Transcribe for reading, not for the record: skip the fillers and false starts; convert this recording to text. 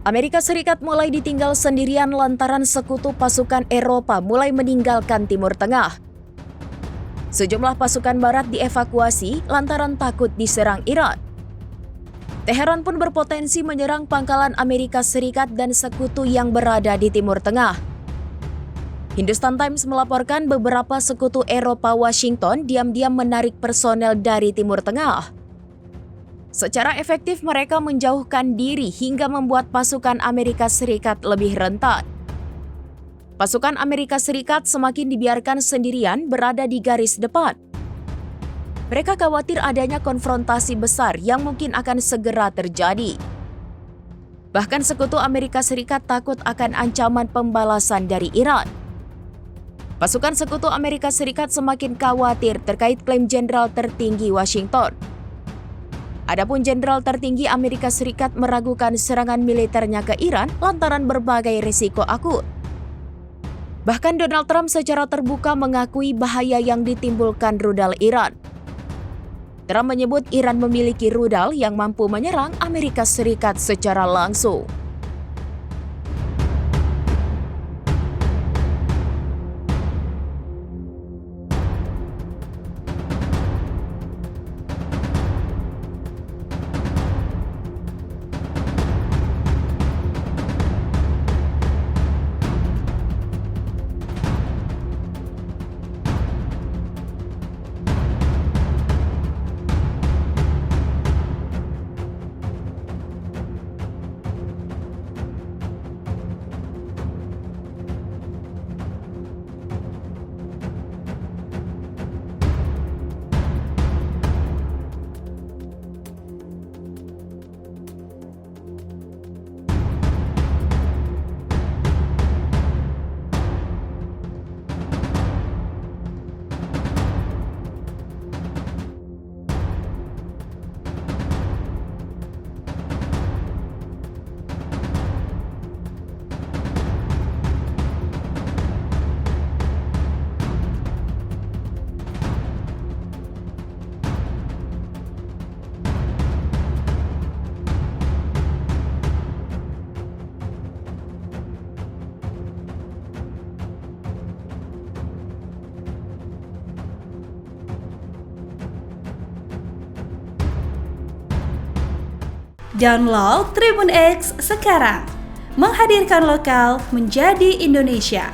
Amerika Serikat mulai ditinggal sendirian lantaran sekutu pasukan Eropa mulai meninggalkan Timur Tengah. Sejumlah pasukan Barat dievakuasi lantaran takut diserang Iran. Teheran pun berpotensi menyerang pangkalan Amerika Serikat dan sekutu yang berada di Timur Tengah. Hindustan Times melaporkan beberapa sekutu Eropa Washington diam-diam menarik personel dari Timur Tengah. Secara efektif mereka menjauhkan diri hingga membuat pasukan Amerika Serikat lebih rentan. Pasukan Amerika Serikat semakin dibiarkan sendirian berada di garis depan. Mereka khawatir adanya konfrontasi besar yang mungkin akan segera terjadi. Bahkan sekutu Amerika Serikat takut akan ancaman pembalasan dari Iran. Pasukan sekutu Amerika Serikat semakin khawatir terkait klaim jenderal tertinggi Washington. Adapun jenderal tertinggi Amerika Serikat meragukan serangan militernya ke Iran lantaran berbagai risiko akut. Bahkan Donald Trump secara terbuka mengakui bahaya yang ditimbulkan rudal Iran. Trump menyebut Iran memiliki rudal yang mampu menyerang Amerika Serikat secara langsung. Download Tribun X sekarang, menghadirkan lokal menjadi Indonesia.